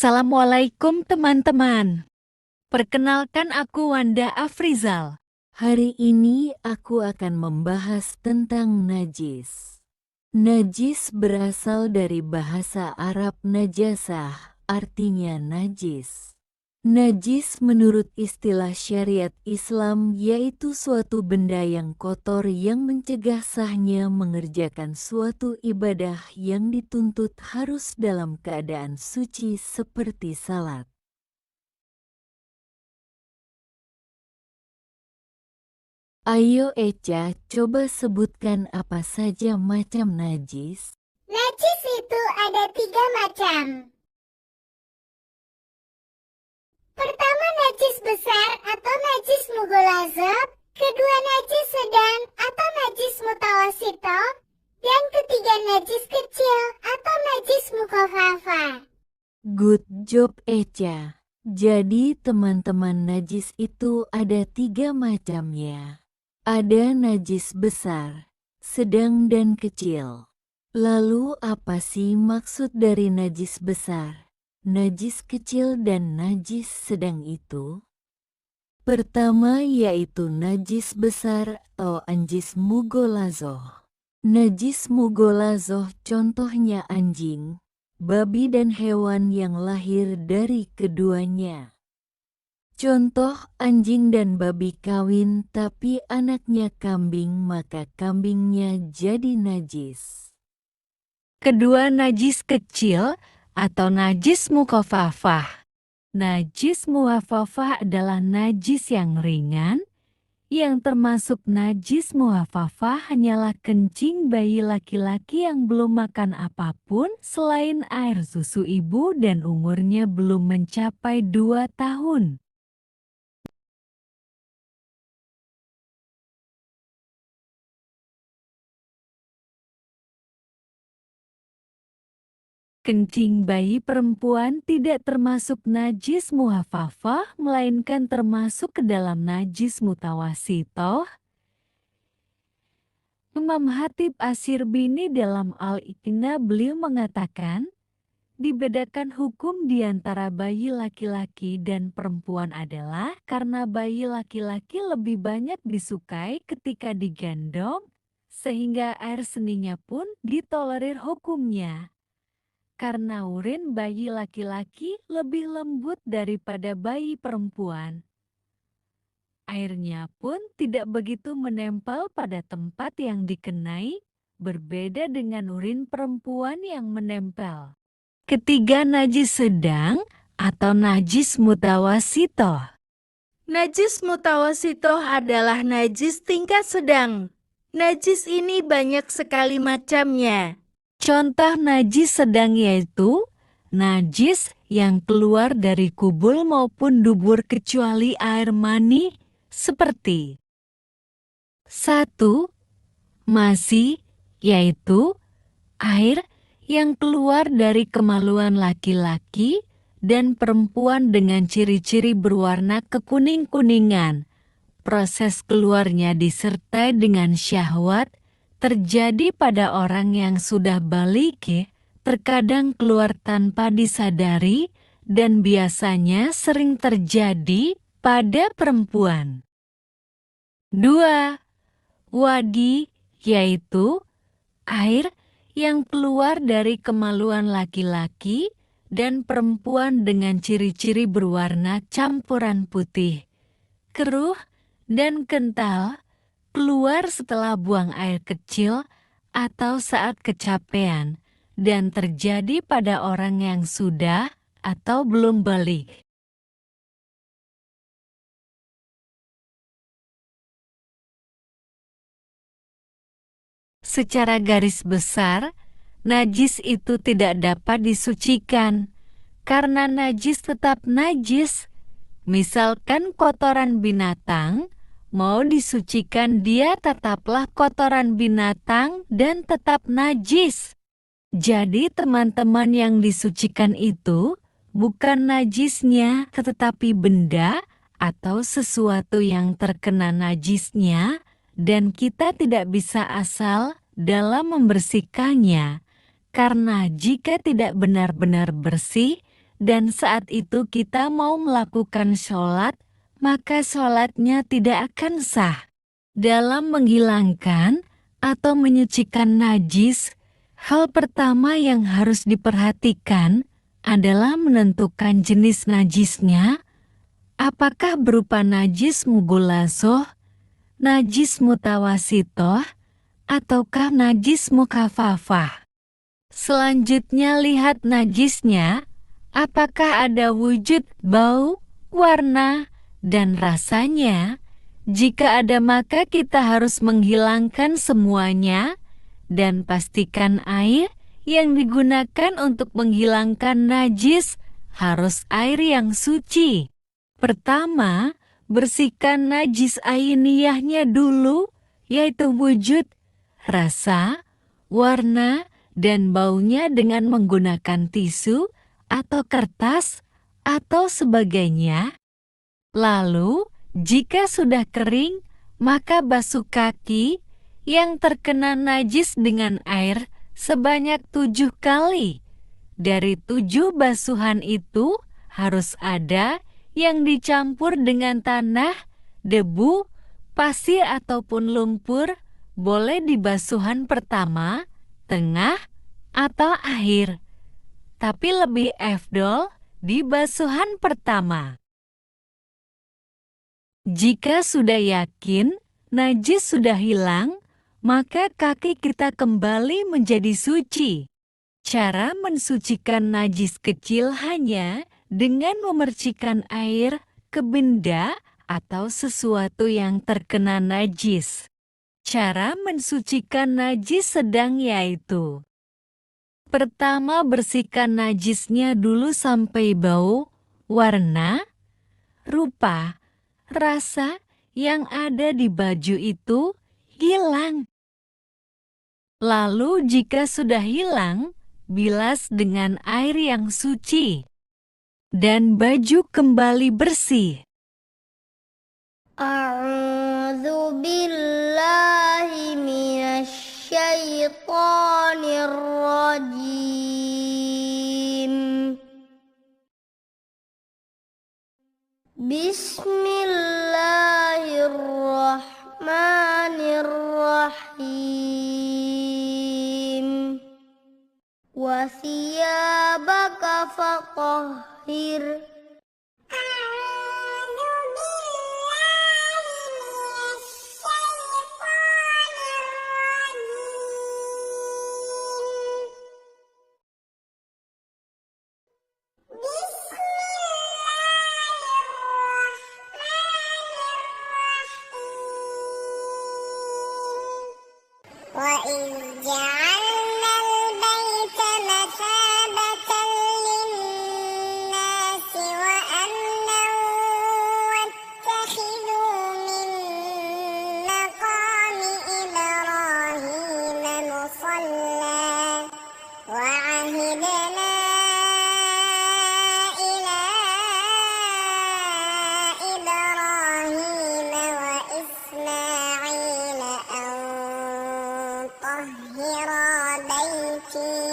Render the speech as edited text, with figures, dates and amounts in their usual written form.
Assalamualaikum teman-teman. Perkenalkan aku Wanda Afrizal. Hari ini aku akan membahas tentang najis. Najis berasal dari bahasa Arab najasah, artinya najis. Najis menurut istilah syariat Islam yaitu suatu benda yang kotor yang mencegah sahnya mengerjakan suatu ibadah yang dituntut harus dalam keadaan suci seperti salat. Ayo Eca, coba sebutkan apa saja macam najis. Najis itu ada 3 macam. Pertama, najis besar atau najis mughalazah. Kedua, najis sedang atau najis mutawasito. Yang ketiga, najis kecil atau najis mukhafafah. Good job Eca. Jadi teman-teman najis itu ada 3 macam ya. Ada najis besar, sedang dan kecil. Lalu apa sih maksud dari najis besar, najis kecil dan najis sedang itu? Pertama yaitu najis besar atau anjis mughalazah. Najis mughalazah contohnya anjing, babi dan hewan yang lahir dari keduanya. Contoh anjing dan babi kawin tapi anaknya kambing maka kambingnya jadi najis. Kedua, najis kecil atau najis mukhafafah. Najis mukhafafah adalah najis yang ringan. Yang termasuk najis mukhafafah hanyalah kencing bayi laki-laki yang belum makan apapun selain air susu ibu dan umurnya belum mencapai 2 tahun. Kencing bayi perempuan tidak termasuk najis mukhafafah, melainkan termasuk ke dalam najis mutawasitoh. Imam Khatib Asy-Syirbini dalam Al-Iqna beliau mengatakan, dibedakan hukum di antara bayi laki-laki dan perempuan adalah karena bayi laki-laki lebih banyak disukai ketika digendong, sehingga air seninya pun ditolerir hukumnya. Karena urin bayi laki-laki lebih lembut daripada bayi perempuan. Airnya pun tidak begitu menempel pada tempat yang dikenai, berbeda dengan urin perempuan yang menempel. Ketiga, najis sedang atau najis mutawasitoh. Najis mutawasitoh adalah najis tingkat sedang. Najis ini banyak sekali macamnya. Contoh najis sedang yaitu najis yang keluar dari kubul maupun dubur kecuali air mani seperti 1. Masi yaitu air yang keluar dari kemaluan laki-laki dan perempuan dengan ciri-ciri berwarna kekuning-kuningan. Proses keluarnya disertai dengan syahwat terjadi pada orang yang sudah baligh, terkadang keluar tanpa disadari dan biasanya sering terjadi pada perempuan. 2. Wadi yaitu air yang keluar dari kemaluan laki-laki dan perempuan dengan ciri-ciri berwarna campuran putih, keruh, dan kental, keluar setelah buang air kecil atau saat kecapean, dan terjadi pada orang yang sudah atau belum baligh. Secara garis besar, najis itu tidak dapat disucikan, karena najis tetap najis. Misalkan kotoran binatang, mau disucikan dia tetaplah kotoran binatang dan tetap najis. Jadi teman-teman yang disucikan itu bukan najisnya tetapi benda atau sesuatu yang terkena najisnya dan kita tidak bisa asal dalam membersihkannya. Karena jika tidak benar-benar bersih dan saat itu kita mau melakukan sholat, maka sholatnya tidak akan sah. Dalam menghilangkan atau menyucikan najis, hal pertama yang harus diperhatikan adalah menentukan jenis najisnya, apakah berupa najis mughallazoh, najis mutawasitoh, ataukah najis mukhafafah. Selanjutnya lihat najisnya, apakah ada wujud bau, warna, dan rasanya. Jika ada maka kita harus menghilangkan semuanya dan pastikan air yang digunakan untuk menghilangkan najis harus air yang suci. Pertama, bersihkan najis ainiyahnya dulu, yaitu wujud, rasa, warna, dan baunya dengan menggunakan tisu atau kertas atau sebagainya. Lalu, jika sudah kering, maka basuh kaki yang terkena najis dengan air sebanyak 7 kali. Dari 7 basuhan itu harus ada yang dicampur dengan tanah, debu, pasir ataupun lumpur, boleh di basuhan pertama, tengah, atau akhir. Tapi lebih afdol di basuhan pertama. Jika sudah yakin najis sudah hilang, maka kaki kita kembali menjadi suci. Cara mensucikan najis kecil hanya dengan memercikan air ke benda atau sesuatu yang terkena najis. Cara mensucikan najis sedang yaitu: pertama, bersihkan najisnya dulu sampai bau, warna, rupa, rasa yang ada di baju itu hilang. Lalu jika sudah hilang, bilas dengan air yang suci dan baju kembali bersih. A'udzu billahi minasy syaithanir rajim. Bismillahirrahmanirrahim. Wa thiyabaka fatahhir. وَإِذْ جَعَلْنَا الْبَيْتَ مَثَابَةً لِلنَّاسِ وَأَمْنًا وَاتَّخِذُوا مِن مَّقَامِ إِبْرَاهِيمَ مُصَلًّى وَعَهِدْنَا إِلَىٰ إِبْرَاهِيمَ وَإِسْمَاعِيلَ أَن طَهِّرَا بَيْتِي